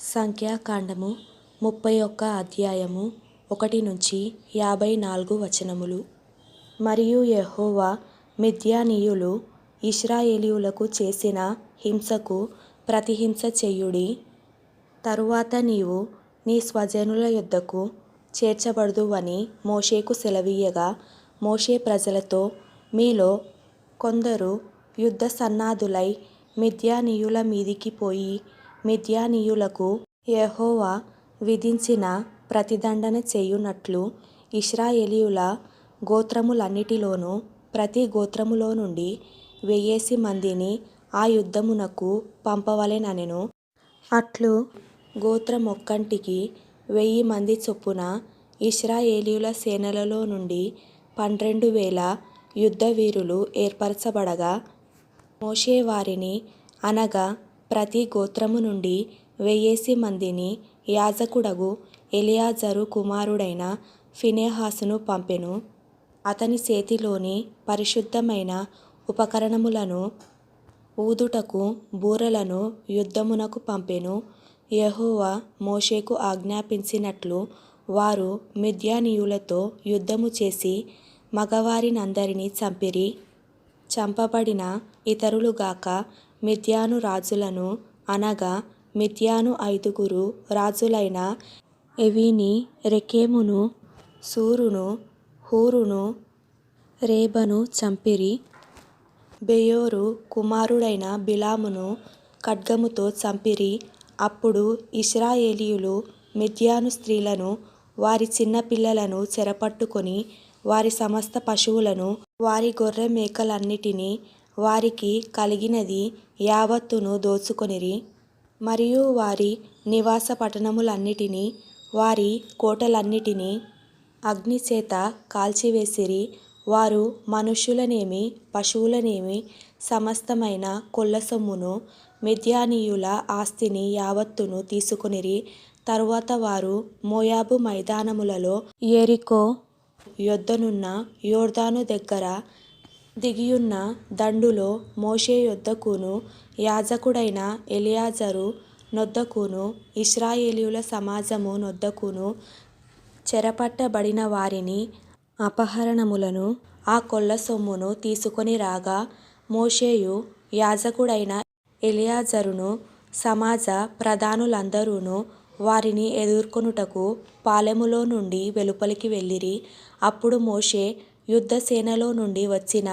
సంఖ్యాకాండము 31 అధ్యాయము 1-54 వచనములు. మరియు యెహోవా మిద్యానీయులు ఇశ్రాయేలీయులకు చేసిన హింసకు ప్రతిహింస చెయ్యుడి. తరువాత నీవు నీ స్వజనుల యొద్దకు చేర్చబడుదువని మోషేకు సెలవీయగా, మోషే ప్రజలతో, మీలో కొందరు యుద్ధ సన్నాదులై మిద్యానీయుల మీదికి పోయి మిద్యానీయులకు యెహోవా విధించిన ప్రతిదండన చేయునట్లు ఇశ్రాయేలీయుల గోత్రములన్నిటిలోనూ ప్రతి గోత్రములో నుండి 1000 మందిని ఆ యుద్ధమునకు పంపవలెననెను. అట్లు గోత్రమొక్కంటికి 1000 మంది చొప్పున ఇశ్రాయేలీయుల సేనలలో నుండి 12,000 యుద్ధవీరులు ఏర్పరచబడగా, మోషే వారిని, అనగా ప్రతి గోత్రము నుండి 1000 మందిని యాజకుడగు ఎలియాజరు కుమారుడైన ఫినెహాసును పంపెను. అతని చేతిలోని పరిశుద్ధమైన ఉపకరణములను ఊదుటకు బూరలను యుద్ధమునకు పంపెను. యెహోవా మోషేకు ఆజ్ఞాపించినట్లు వారు మిద్యానీయులతో యుద్ధము చేసి మగవారినందరినీ చంపిరి. చంపబడిన ఇతరులు గాక మిద్యాను రాజులను, అనగా మిద్యాను 5 రాజులైన ఎవీని, రెకెమును, సూరును, హూరును, రేబను చంపిరి. బెయోరు కుమారుడైన బిలామును ఖడ్గముతో చంపిరి. అప్పుడు ఇశ్రాయేలీయులు మిద్యాను స్త్రీలను, వారి చిన్న పిల్లలను చెరపట్టుకొని వారి సమస్త పశువులను, వారి గొర్రె మేకలన్నిటినీ, వారికి కలిగినది యావత్తును దోచుకొనిరి. మరియు వారి నివాస పట్టణములన్నిటినీ, వారి కోటలన్నిటినీ అగ్నిచేత కాల్చివేసిరి. వారు మనుష్యులనేమి పశువులనేమి సమస్తమైన కొల్లసొమ్మును, మిద్యానీయుల ఆస్తిని యావత్తును తీసుకొనిరి. తరువాత వారు మోయాబు మైదానములలో యెరికో యొద్దనున్న యొర్దాను దగ్గర దిగియున్న దండులో మోషే యొద్దకును, యాజకుడైన ఎలియాజరు నొద్దకును, ఇశ్రాయేలీయుల సమాజము నొద్దకును చెరపట్టబడిన వారిని, అపహరణములను, ఆ కొల్లసొమ్మును తీసుకొని రాగా, మోషేయు యాజకుడైన ఎలియాజరును సమాజ ప్రధానులందరును వారిని ఎదుర్కొనుటకు పాళెములో నుండి వెలుపలికి వెళ్ళిరి. అప్పుడు మోషే యుద్ధసేనలో నుండి వచ్చిన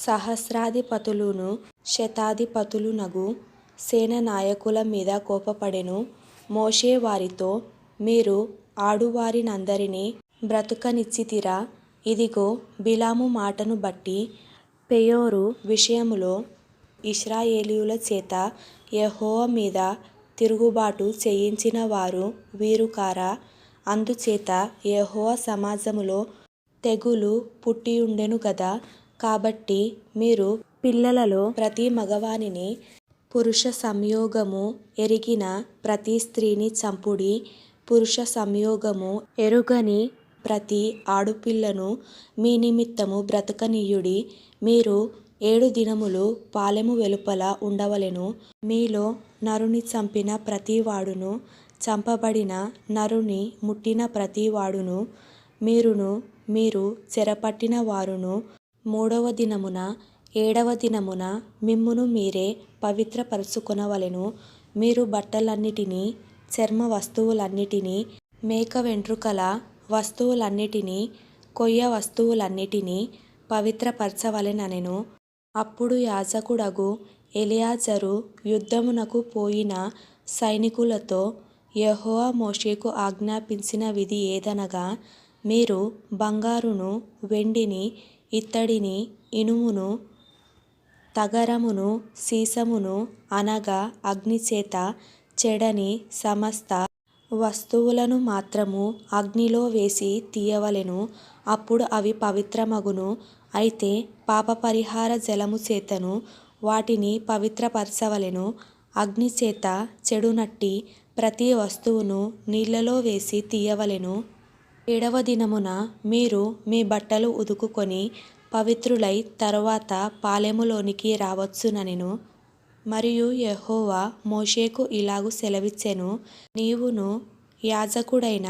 సహస్రాధిపతులును శతాధిపతులునగు సేనానాయకుల మీద కోపపడెను. మోషే వారితో, మీరు ఆడువారినందరినీ బ్రతుకనిచ్చితిరా? ఇదిగో, బిలాము మాటను బట్టి పెయోరు విషయములో ఇశ్రాయేలీయుల చేత యెహోవా మీద తిరుగుబాటు చేయించిన వారు వీరు కారా? అందుచేత యెహోవా సమాజములో తెగులు పుట్టియుండెను గదా. కాబట్టి మీరు పిల్లలలో ప్రతి మగవానిని, పురుష సంయోగము ఎరిగిన ప్రతి స్త్రీని చంపుడి. పురుష సంయోగము ఎరుగని ప్రతి ఆడపిల్లను మీ నిమిత్తము బ్రతకనీయుడి. మీరు 7 దినములు పాళెము వెలుపల ఉండవలెను. మీలో నరుని చంపిన ప్రతివాడును, చంపబడిన నరుని ముట్టిన ప్రతివాడును, మీరు చెరపట్టిన వారును 3వ దినమున 7వ దినమున మిమ్మును మీరే పవిత్రపరచుకొనవలెను. మీరు బట్టలన్నిటినీ, చర్మ వస్తువులన్నిటినీ, మేక వెంట్రుకల వస్తువులన్నిటినీ, కొయ్య వస్తువులన్నిటినీ పవిత్రపరచవలెననెను. అప్పుడు యాజకుడగు ఎలియాజరు యుద్ధమునకు పోయిన సైనికులతో, యెహోవా మోషేకు ఆజ్ఞాపించిన విధి ఏదనగా, మీరు బంగారును, వెండిని, ఇత్తడిని, ఇనుమును, తగరమును, సీసమును, అనగా అగ్నిచేత చెడని సమస్త వస్తువులను మాత్రము అగ్నిలో వేసి తీయవలెను. అప్పుడు అవి పవిత్రమగును. అయితే పాపపరిహార జలము చేతను వాటిని పవిత్రపరచవలెను. అగ్నిచేత చెడునట్టి ప్రతి వస్తువును నీళ్లలో వేసి తీయవలెను. 7వ దినమున మీరు మీ బట్టలు ఉతుకుకొని పవిత్రులై తరువాత పాళెములోనికి రావచ్చుననెను. మరియు యెహోవా మోషేకు ఇలాగు సెలవిచ్చెను, నీవును యాజకుడైన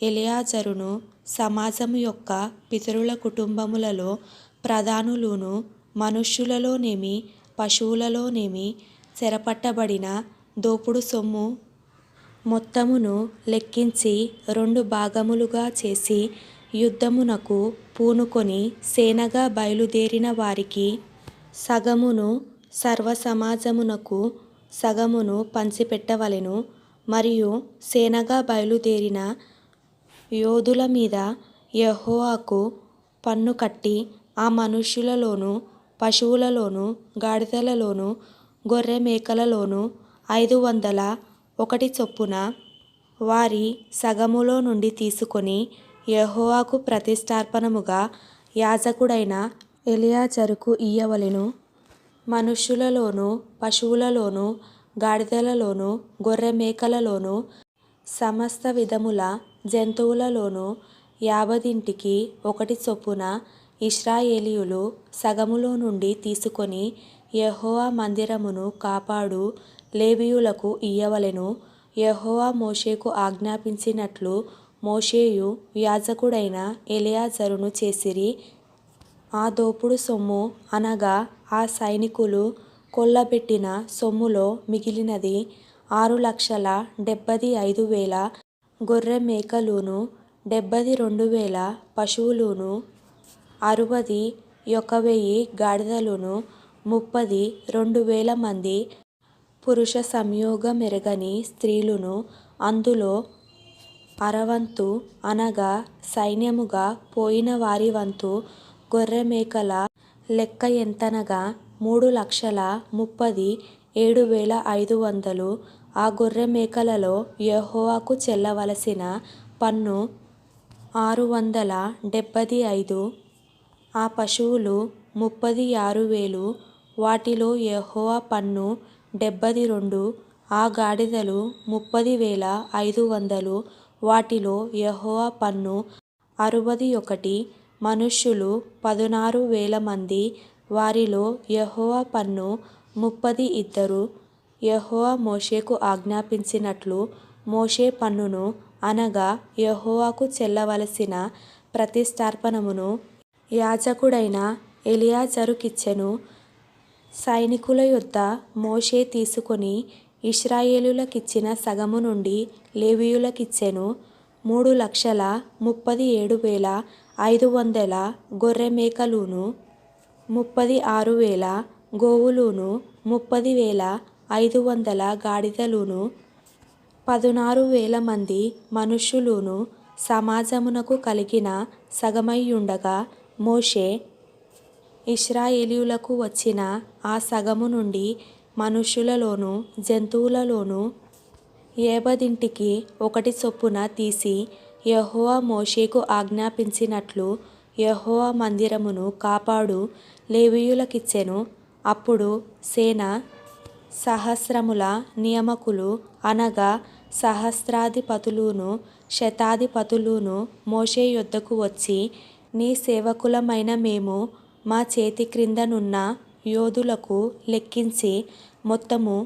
ఎలియాజరును సమాజము యొక్క పితరుల కుటుంబములలో ప్రధానులును మనుష్యులలోనేమి పశువులలోనేమి చెరపట్టబడిన దోపుడు సొమ్ము మొత్తమును లెక్కించి 2 భాగములుగా చేసి యుద్ధమునకు పూనుకొని సేనగా బయలుదేరిన వారికి సగమును సర్వసమాజమునకు సగమును పంచిపెట్టవలెను. మరియు సేనగా బయలుదేరిన యోధుల మీద యెహోవాకు పన్ను కట్టి ఆ మనుష్యులలోను పశువులలోను గాడిదలలోను గొర్రె మేకలలోను 501 చొప్పున వారి సగములో నుండి తీసుకొని యెహోవాకు ప్రతిష్ఠార్పణముగా యాజకుడైన ఎలియాజరుకు ఇయ్యవలెను. మనుష్యులలోను పశువులలోను గాడిదలలోను గొర్రె మేకలలోను సమస్త విధముల జంతువులలోను 50 చొప్పున ఇశ్రాయేలీయులు సగములో నుండి తీసుకొని యెహోవా మందిరమును కాపాడు లేవీయులకు ఇయ్యవలెను. యెహోవా మోషేకు ఆజ్ఞాపించినట్లు మోషేయు యాజకుడైన ఎలియాజరును చేసిరి. ఆ దోపుడు సొమ్ము అనగా ఆ సైనికులు కొల్లబెట్టిన సొమ్ములో మిగిలినది 6,75,000 గొర్రె మేకలును 72,000 పశువులును 61,000 గాడిదలును 32,000 మంది పురుష సంయోగమెరగని స్త్రీలును అందులో అరవంతు అనగా సైన్యముగా పోయిన వారి వంతు గొర్రె మేకల లెక్క ఎంతనగా 3,37,500. ఆ గొర్రె మేకలలో యెహోవాకు చెల్లవలసిన పన్ను 675. ఆ పశువులు 36,000, వాటిలో యెహోవా పన్ను 72. ఆ గాడిదలు 30,500, వాటిలో యెహోవా పన్ను 61. మనుష్యులు 16,000 మంది, వారిలో యెహోవా పన్ను 32. యెహోవా మోషేకు ఆజ్ఞాపించినట్లు మోషే పన్నును అనగా యెహోవాకు చెల్లవలసిన ప్రతిష్ఠార్పణమును యాజకుడైన ఎలియాజరుకిచ్చెను. సైనికుల యొద్ద మోషే తీసుకొని ఇశ్రాయేలీయులకిచ్చిన సగము నుండి లేవీయులకిచ్చెను. 3,37,500 గొర్రె మేకలును 36,000 గోవులును 30,500 గాడిదలును 16,000 మంది మనుష్యులును సమాజమునకు కలిగిన సగమయ్యుండగా మోషే ఇశ్రాయేలీయులకు వచ్చిన ఆ సగము నుండి మనుష్యులలోను జంతువులలోను 70 చొప్పున తీసి యెహోవా మోషేకు ఆజ్ఞాపించినట్లు యెహోవా మందిరమును కాపాడు లేవీయులకిచ్చెను. అప్పుడు సేన సహస్రముల నియామకులు అనగా సహస్రాధిపతులును శతాధిపతులును మోషే యొద్దకు వచ్చి, నీ సేవకులమైన మేము మా చేతి క్రిందనున్న యోధులకు లెక్కించి మొత్తము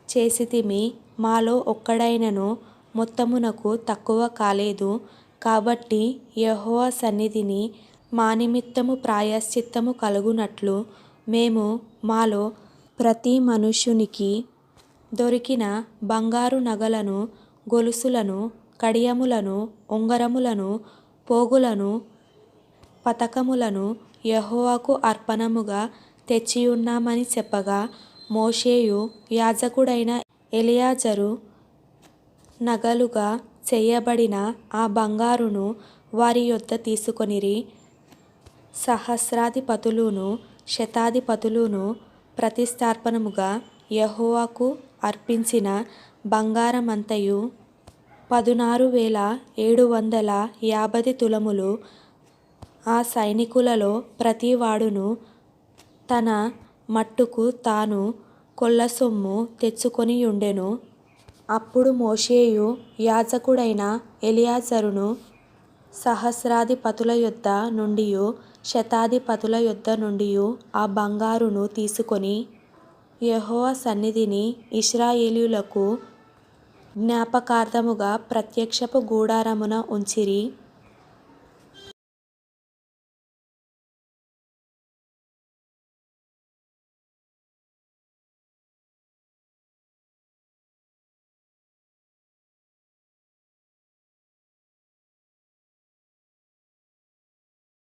చేసితిమి. మాలో ఒక్కడైనను మొత్తమునకు తక్కువ కాలేదు. కాబట్టి యెహోవా సన్నిధిని మా నిమిత్తము ప్రాయశ్చిత్తము కలుగునట్లు మేము మాలో ప్రతి మనుష్యునికి దొరికిన బంగారు నగలను గొలుసులను కడియములను ఉంగరములను పోగులను పతకములను యెహోవాకు అర్పణముగా తెచ్చియున్నామని చెప్పగా, మోషేయు యాజకుడైన ఎలియాజరు నగలుగా చేయబడిన ఆ బంగారును వారి యొద్ద తీసుకొనిరి. సహస్రాధిపతులును శతాధిపతులును ప్రతిష్ఠార్పణముగా యెహోవాకు అర్పించిన బంగారమంతయు 16,750 తులములు. ఆ సైనికులలో ప్రతివాడును తన మట్టుకు తాను కొల్లసొమ్ము తెచ్చుకొనియుండెను. అప్పుడు మోషేయు యాజకుడైన ఎలియాజరును సహస్రాధిపతుల యొద్ద నుండియు శతాధిపతుల యొద్ద నుండియు ఆ బంగారును తీసుకొని యెహోవా సన్నిధిని ఇశ్రాయేలీయులకు జ్ఞాపకార్థముగా ప్రత్యక్షపు గుడారమున ఉంచిరి.